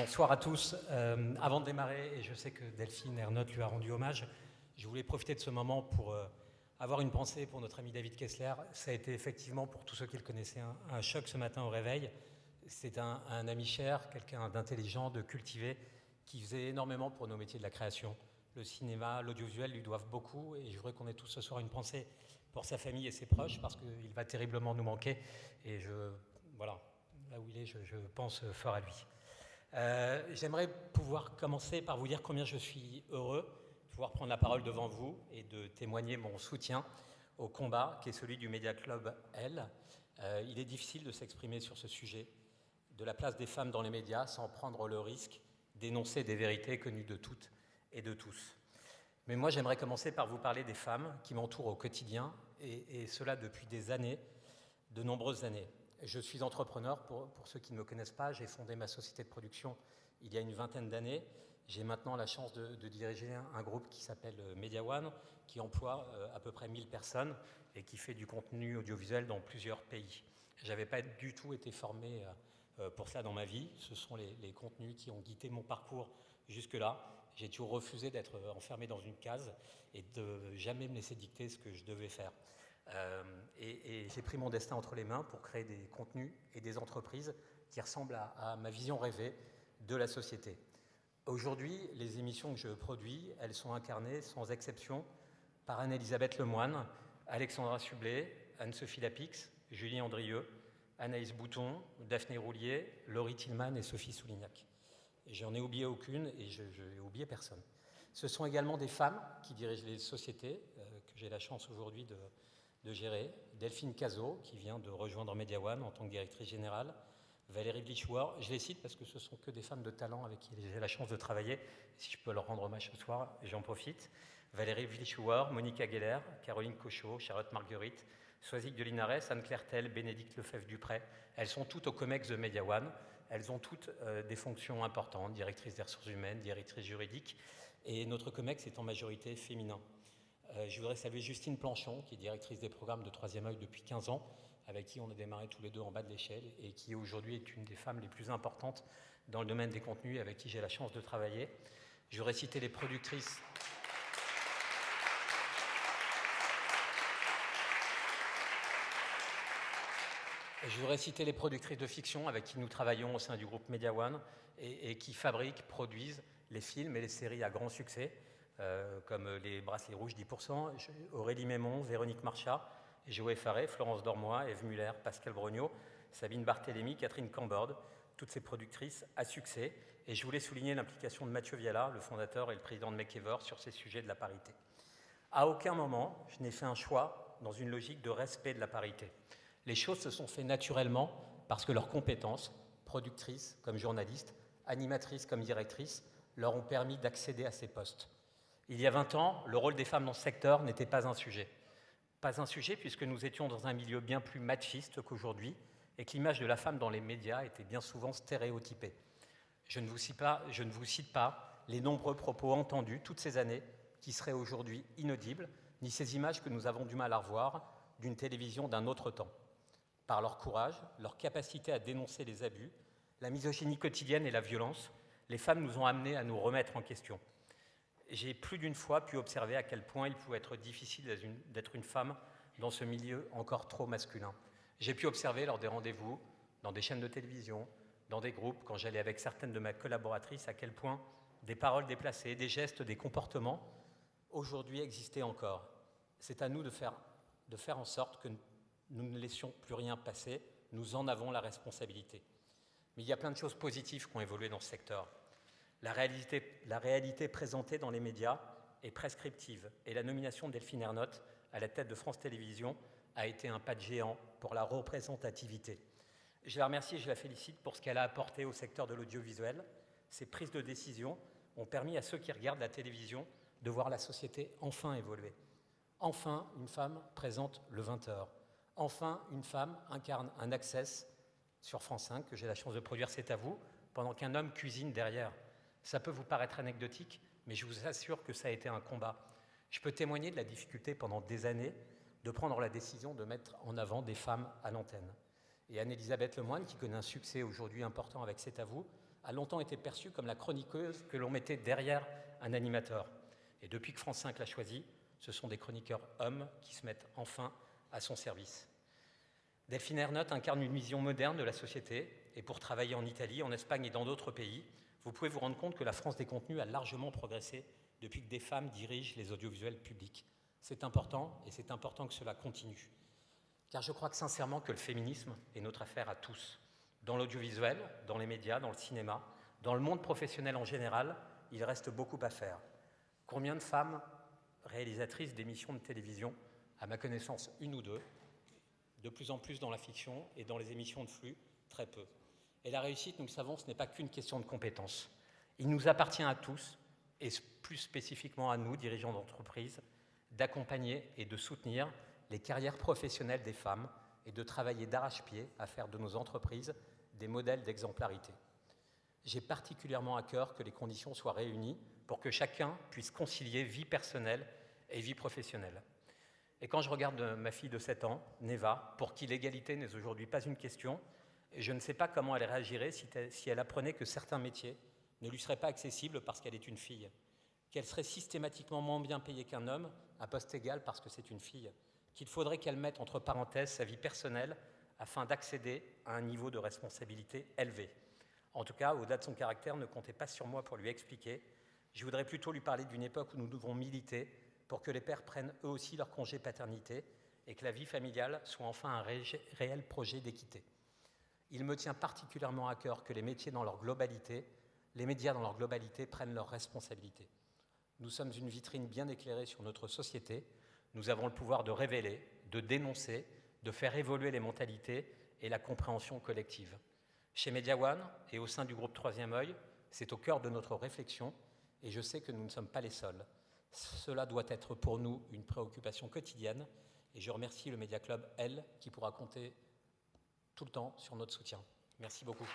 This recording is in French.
Bonsoir à tous. Avant de démarrer, et je sais que Delphine Ernotte lui a rendu hommage, je voulais profiter de ce moment pour avoir une pensée pour notre ami David Kessler. Ça a été effectivement, pour tous ceux qui le connaissaient, un choc ce matin au réveil. C'est un ami cher, quelqu'un d'intelligent, de cultivé, qui faisait énormément pour nos métiers de la création. Le cinéma, l'audiovisuel lui doivent beaucoup, et je voudrais qu'on ait tous ce soir une pensée pour sa famille et ses proches, parce qu'il va terriblement nous manquer. Et voilà, là où il est, je pense fort à lui. J'aimerais pouvoir commencer par vous dire combien je suis heureux de pouvoir prendre la parole devant vous et de témoigner mon soutien au combat qui est celui du Media Club L. Il est difficile de s'exprimer sur ce sujet de la place des femmes dans les médias sans prendre le risque d'énoncer des vérités connues de toutes et de tous. Mais moi, j'aimerais commencer par vous parler des femmes qui m'entourent au quotidien, et cela depuis des années, de nombreuses années. Je suis entrepreneur, pour ceux qui ne me connaissent pas, j'ai fondé ma société de production il y a une vingtaine d'années. J'ai maintenant la chance de diriger un groupe qui s'appelle Media One, qui emploie à peu près 1000 personnes et qui fait du contenu audiovisuel dans plusieurs pays. Je n'avais pas du tout été formé pour ça dans ma vie. Ce sont les contenus qui ont guidé mon parcours jusque-là. J'ai toujours refusé d'être enfermé dans une case et de jamais me laisser dicter ce que je devais faire. Et j'ai pris mon destin entre les mains pour créer des contenus et des entreprises qui ressemblent à ma vision rêvée de la société. Aujourd'hui, les émissions que je produis, elles sont incarnées sans exception par Anne-Elisabeth Lemoine, Alexandra Sublet, Anne-Sophie Lapix, Julie Andrieux, Anaïs Bouton, Daphné Roulier, Laurie Tillman et Sophie Soulignac. J'en ai oublié aucune et je n'ai oublié personne. Ce sont également des femmes qui dirigent les sociétés que j'ai la chance aujourd'hui de gérer. Delphine Cazot, qui vient de rejoindre Media One en tant que directrice générale. Valérie Blichouar, je les cite parce que ce sont que des femmes de talent avec qui j'ai la chance de travailler. Si je peux leur rendre hommage ce soir, j'en profite. Valérie Blichouar, Monica Geller, Caroline Cochot, Charlotte Marguerite, Soisic de Linares, Anne-Claire Tell, Bénédicte Lefebvre-Dupré. Elles sont toutes au COMEX de Media One. Elles ont toutes des fonctions importantes, directrice des ressources humaines, directrice juridique. Et notre COMEX est en majorité féminin. Je voudrais saluer Justine Planchon, qui est directrice des programmes de Troisième Œil depuis 15 ans, avec qui on a démarré tous les deux en bas de l'échelle et qui aujourd'hui est une des femmes les plus importantes dans le domaine des contenus, avec qui j'ai la chance de travailler. Je voudrais citer les productrices. Je voudrais citer les productrices de fiction avec qui nous travaillons au sein du groupe Media One et qui fabriquent, produisent les films et les séries à grand succès, comme les Bracelets Rouges 10%, Aurélie Mémon, Véronique Marchat, Joé Faré, Florence Dormois, Ève Muller, Pascal Brognaud, Sabine Barthélémy, Catherine Camborde, toutes ces productrices à succès. Et je voulais souligner l'implication de Mathieu Viala, le fondateur et le président de Makever, sur ces sujets de la parité. À aucun moment, je n'ai fait un choix dans une logique de respect de la parité. Les choses se sont faites naturellement parce que leurs compétences, productrices comme journalistes, animatrices comme directrices, leur ont permis d'accéder à ces postes. Il y a 20 ans, le rôle des femmes dans ce secteur n'était pas un sujet. Pas un sujet puisque nous étions dans un milieu bien plus machiste qu'aujourd'hui et que l'image de la femme dans les médias était bien souvent stéréotypée. Je ne vous cite pas les nombreux propos entendus toutes ces années qui seraient aujourd'hui inaudibles, ni ces images que nous avons du mal à revoir d'une télévision d'un autre temps. Par leur courage, leur capacité à dénoncer les abus, la misogynie quotidienne et la violence, les femmes nous ont amenés à nous remettre en question. J'ai plus d'une fois pu observer à quel point il pouvait être difficile d'être une femme dans ce milieu encore trop masculin. J'ai pu observer lors des rendez-vous, dans des chaînes de télévision, dans des groupes, quand j'allais avec certaines de mes collaboratrices, à quel point des paroles déplacées, des gestes, des comportements, aujourd'hui existaient encore. C'est à nous de faire en sorte que nous ne laissions plus rien passer, nous en avons la responsabilité. Mais il y a plein de choses positives qui ont évolué dans ce secteur. La réalité présentée dans les médias est prescriptive et la nomination de Delphine Ernotte à la tête de France Télévisions a été un pas de géant pour la représentativité. Je la remercie et je la félicite pour ce qu'elle a apporté au secteur de l'audiovisuel. Ces prises de décision ont permis à ceux qui regardent la télévision de voir la société enfin évoluer. Enfin, une femme présente le 20h. Enfin, une femme incarne un Access sur France 5 que j'ai la chance de produire, c'est à vous, pendant qu'un homme cuisine derrière. Ça peut vous paraître anecdotique, mais je vous assure que ça a été un combat. Je peux témoigner de la difficulté pendant des années de prendre la décision de mettre en avant des femmes à l'antenne. Et Anne-Elisabeth Lemoine, qui connaît un succès aujourd'hui important avec C'est à vous, a longtemps été perçue comme la chroniqueuse que l'on mettait derrière un animateur. Et depuis que France 5 l'a choisie, ce sont des chroniqueurs hommes qui se mettent enfin à son service. Delphine Ernotte incarne une vision moderne de la société, et pour travailler en Italie, en Espagne et dans d'autres pays, vous pouvez vous rendre compte que la France des contenus a largement progressé depuis que des femmes dirigent les audiovisuels publics. C'est important, et c'est important que cela continue. Car je crois que sincèrement que le féminisme est notre affaire à tous. Dans l'audiovisuel, dans les médias, dans le cinéma, dans le monde professionnel en général, il reste beaucoup à faire. Combien de femmes réalisatrices d'émissions de télévision? À ma connaissance, une ou deux. De plus en plus dans la fiction et dans les émissions de flux, très peu. Et la réussite, nous le savons, ce n'est pas qu'une question de compétences. Il nous appartient à tous, et plus spécifiquement à nous, dirigeants d'entreprise, d'accompagner et de soutenir les carrières professionnelles des femmes et de travailler d'arrache-pied à faire de nos entreprises des modèles d'exemplarité. J'ai particulièrement à cœur que les conditions soient réunies pour que chacun puisse concilier vie personnelle et vie professionnelle. Et quand je regarde ma fille de 7 ans, Neva, pour qui l'égalité n'est aujourd'hui pas une question, je ne sais pas comment elle réagirait si elle apprenait que certains métiers ne lui seraient pas accessibles parce qu'elle est une fille, qu'elle serait systématiquement moins bien payée qu'un homme à poste égal parce que c'est une fille, qu'il faudrait qu'elle mette entre parenthèses sa vie personnelle afin d'accéder à un niveau de responsabilité élevé. En tout cas, au-delà de son caractère, ne comptez pas sur moi pour lui expliquer. Je voudrais plutôt lui parler d'une époque où nous devons militer pour que les pères prennent eux aussi leur congé paternité et que la vie familiale soit enfin un réel projet d'équité. Il me tient particulièrement à cœur que les métiers dans leur globalité, les médias dans leur globalité prennent leurs responsabilités. Nous sommes une vitrine bien éclairée sur notre société. Nous avons le pouvoir de révéler, de dénoncer, de faire évoluer les mentalités et la compréhension collective. Chez Media One et au sein du groupe Troisième Œil, c'est au cœur de notre réflexion et je sais que nous ne sommes pas les seuls. Cela doit être pour nous une préoccupation quotidienne et je remercie le Media Club, elle, qui pourra compter tout le temps sur notre soutien. Merci beaucoup.